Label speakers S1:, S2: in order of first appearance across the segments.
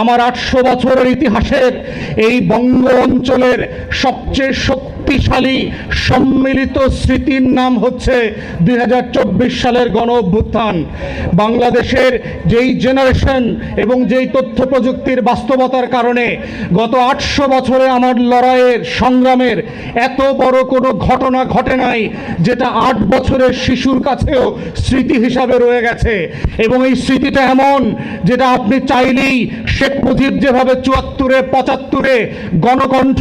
S1: আমার 800 বছরের ইতিহাসের এই বঙ্গ অঞ্চলের সবচেয়ে শক্তিশালী সম্মিলিত স্মৃতির নাম হচ্ছে 2024 সালের গণ অভ্যুত্থান। বাংলাদেশের যেই জেনারেশন এবং যেই তথ্য প্রযুক্তির বাস্তবতার কারণে গত 800 বছরে আমার লড়াইয়ের সংগ্রামের এত বড় কোনো ঘটনা ঘটে নাই যেটা 8 বছরের শিশুর কাছেও স্মৃতি হিসাবে রয়ে গেছে। এবং এই স্মৃতিটা এমন যেটা আপনি চাইলেই শেখ মুজিব যেভাবে 74-এ 75-এ গণকণ্ঠ,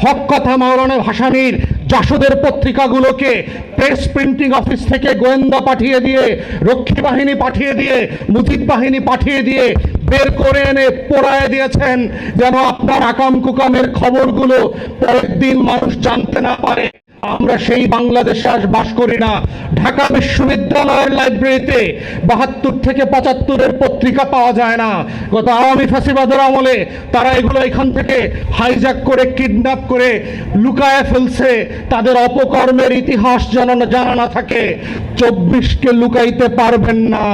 S1: হক কথা, মাওলানা ভাসানীর জাসদের পত্রিকাগুলোকে প্রেস প্রিন্টিং অফিস থেকে গোয়েন্দা পাঠিয়ে দিয়ে, রক্ষী বাহিনী পাঠিয়ে দিয়ে, মুজিব বাহিনী পাঠিয়ে দিয়ে বের করে এনে পোড়ায় দিয়েছেন যেন আপনার আকাম কুকামের খবরগুলো পরের দিন মানুষ জানতে না পারে। আমরা সেই বাংলাদেশে বাস করি না। ঢাকা বিশ্ববিদ্যালয়ের লাইব্রেরিতে 72 থেকে 75-এর পত্রিকা পাওয়া যায় না। গত আওয়ামী ফ্যাসিবাদের আমলে তারা এগুলো এখান থেকে হাইজ্যাক করে, কিডন্যাপ করে লুকায় ফেলছে। তাদের অপকর্মের ইতিহাস যেন জানা না থাকে। 24কে লুকাইতে পারবেন না।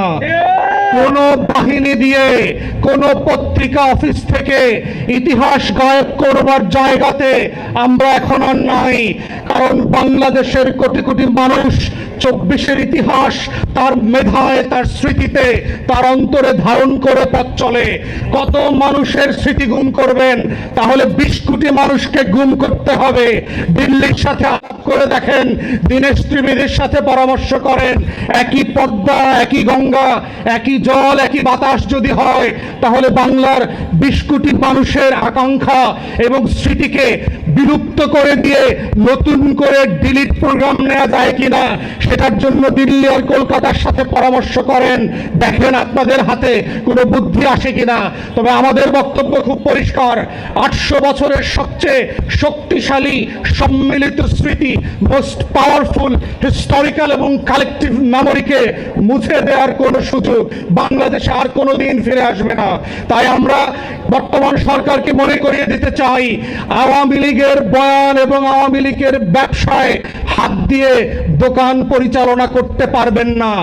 S1: কোন বাহিনী দিয়ে, কোন পত্রিকা অফিস থেকে ইতিহাস গায়েব করবার জায়গাতে আমরা এখন আর নাই। কারণ বাংলাদেশের কোটি কোটি মানুষ 24-এর ইতিহাস তার মেধায়, তার স্মৃতিতে, তার অন্তরে ধারণ করে পথ চলে। কত মানুষের স্মৃতি গুম করবেন? তাহলে 20 কোটি মানুষকে গুম করতে হবে। দিল্লির সাথে আলাপ করে দেখেন, দীনেশ ত্রিবেদীর সাথে পরামর্শ করেন। একই পদ্মা, একই গঙ্গা, একই জল, একই বাতাস যদি হয়, তাহলে বাংলার 20 কোটি মানুষের আকাঙ্ক্ষা এবং স্মৃতিকে বিলুপ্ত করে দিয়ে নতুন করে ডিলিট প্রোগ্রাম নেওয়া যায় কিনা, সেটার জন্য দিল্লি আর কলকাতার সাথে পরামর্শ করেন। দেখেন আপনাদের হাতে কোনো বুদ্ধি আসে কিনা। তবে আমাদের বক্তব্য খুব পরিষ্কার। 800 বছরের সবচেয়ে শক্তিশালী সম্মিলিত স্মৃতি, মোস্ট পাওয়ারফুল হিস্টোরিক্যাল এবং কালেকটিভ মেমোরিকে মুছে দেওয়ার কোনো সুযোগ বাংলাদেশে আর কোনো দিন ফিরে আসবে না। তাই আমরা বর্তমান সরকারকে মনে করিয়ে দিতে চাই, আওয়ামী লীগের বয়ান এবং আওয়ামী লীগের ব্যবসায় হাত দিয়ে দোকান পরিচালনা করতে পারবেন না।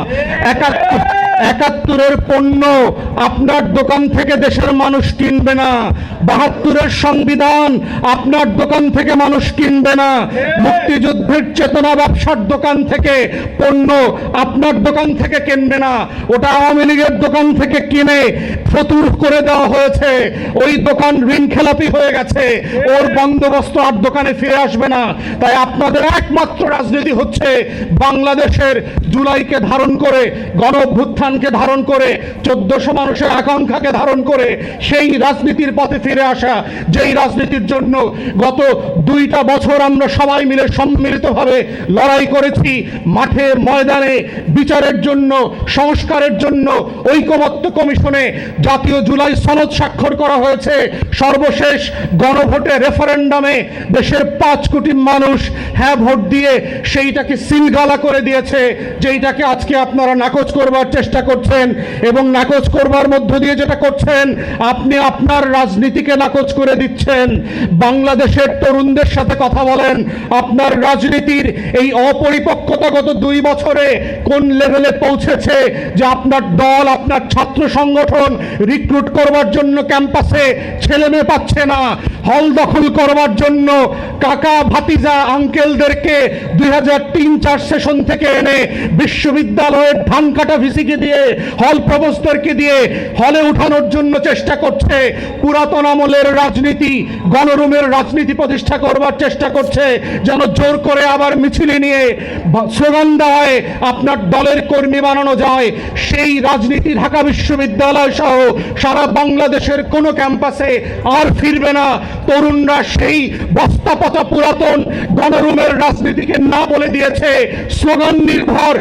S1: 71-এর পণ্য আপনার দোকান থেকে দেশের মানুষ কিনবে না। 72-এর সংবিধান আপনার দোকান থেকে মানুষ কিনবে না। মুক্তিযুদ্ধের চেতনা ব্যবসার দোকান থেকে পণ্য আপনার দোকান থেকে কিনবে না। ওটা আওয়ামী লীগের দোকান থেকে কিনে ফতুর করে দেওয়া হয়েছে। ওই দোকান ঋণ খেলাপি হয়ে গেছে। ওর বন্দোবস্ত আর দোকানে ফিরে আসবে না। তাই আপনাদের একমাত্র রাজনীতি হচ্ছে বাংলাদেশের জুলাইকে ধারণ করে, গণ অভ্যুত্থানকে ধারণ করে, 1400 মানুষের আকাঙ্ক্ষাকে ধারণ করে সেই রাজনীতির পথে ফিরে আসা, যেই রাজনীতির জন্য গত 2টা বছর আমরা সবাই মিলে সম্মিলিতভাবে লড়াই করেছি। মাঠে ময়দানে বিচারের জন্য, সংস্কারের জন্য ঐকমত্য কমিশনে জাতীয় জুলাই সনদ স্বাক্ষর করা হয়েছে। সর্বশেষ গণভোটে, রেফারেন্ডামে দেশের 5 কোটি মানুষ হ্যাঁ ভোট দিয়ে সেইটাকে সিলগালা করে দিয়েছে, যেইটাকে আজকে আপনারা নাকচ করবার চেষ্টা করছেন। এবং নাকচ করবার মধ্য দিয়ে যেটা করছেন, আপনি আপনার রাজনীতিকে নাকচ করে দিচ্ছেন। বাংলাদেশের তরুণদের সাথে কথা বলেন, আপনার রাজনীতির এই অপরিপক্কতা গত 2 বছরে কোন লেভেলে পৌঁছেছে যে আপনার দল, আপনার ছাত্র সংগঠন রিক্রুট করবার জন্য ক্যাম্পাসে ছেলে মেয়ে পাচ্ছে না। হল দখল করবার জন্য কাকা ভাতিজা আঙ্কেলদেরকে 2003-4 সেশন থেকে এনে বিশ্ববিদ্যালয়ের ধান কাটা ভিসিকে দিয়ে, হল প্রভোস্টদেরকে দিয়ে হলে উঠানোর জন্য চেষ্টা করছে। পুরাতন আমলের রাজনীতি, গণরুমের রাজনীতি প্রতিষ্ঠা করবার চেষ্টা করছে, যেন জোর করে আবার মিছিলে নিয়ে স্লোগান দেওয়ায় আপনার দলের কর্মী বানানো যায়। সেই রাজনীতি ঢাকা বিশ্ববিদ্যালয় সহ সারা বাংলাদেশের কোনো ক্যাম্পাসে আর ফিরবে না। তরুণরা সেই বস্তাপচা পুরাতন গণরুমের রাজনীতিকে না বলে দিয়েছে, স্লোগান নির্ভর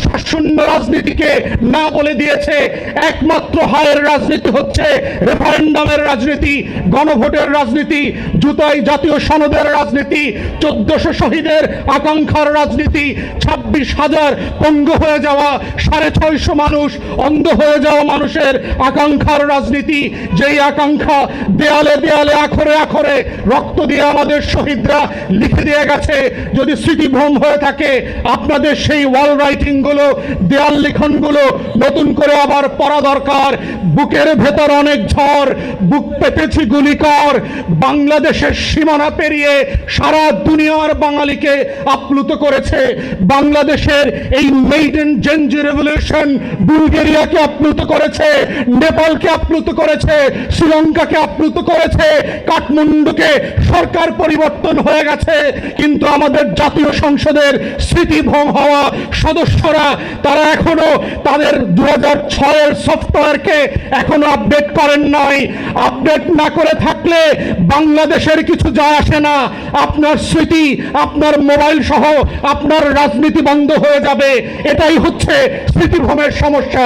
S1: শাসন্য রাজনীতিকে না বলে দিয়েছে। একমাত্র হায়ের রাজনীতি হচ্ছে রেফারেন্ডামের রাজনীতি, গণভোটের রাজনীতি, জুতাই জাতীয় সনদের রাজনীতি, 1400 সহ শহীদের আকাঙ্ক্ষার রাজনীতি, 26,000 পঙ্গু হয়ে যাওয়া, 650 মানুষ অন্ধ হয়ে যাওয়া মানুষের আকাঙ্ক্ষার রাজনীতি, যেই আকাঙ্ক্ষা দেয়ালে দেয়ালে আখরে আখরে রক্ত দিয়ে আমাদের শহীদরা লিখে দিয়ে গেছে। যদি স্মৃতিভ্রম হয়ে থাকে আপনাদের সেই ওয়াল রাইটিং গুলো, দেয়াল লিখনগুলো নতুন করে আবার পড়া দরকার। বুকের ভেতর অনেক ঝড়, বুক পেতেছি গুলিকর, বাংলাদেশের সীমানা পেরিয়ে সারা দুনিয়ার বাঙালিকে আপ্লুত করেছে। বাংলাদেশের এই মেইডেন জেনজি রেভলিউশন বুলগেরিয়াকে আপ্লুত করেছে, নেপালকে আপ্লুত করেছে, শ্রীলঙ্কাকে আপ্লুত করেছে, কাঠমান্ডুকে সরকার পরিবর্তন হয়ে গেছে, কিন্তু আমাদের জাতীয় সংসদের স্মৃতিভ্রম হওয়া সদস্যরা তারা এখনো তাদের 2006-এর সফটওয়্যারকে এখনো আপডেট করেন নাই। আপডেট না করে থাকলে বাংলাদেশের কিছু যায় আসে না। আপনার স্মৃতি, আপনার মোবাইল সহ আপনার রাজনীতি বন্ধ হয়ে যাবে। এটাই হচ্ছে স্মৃতিভ্রমের সমস্যা।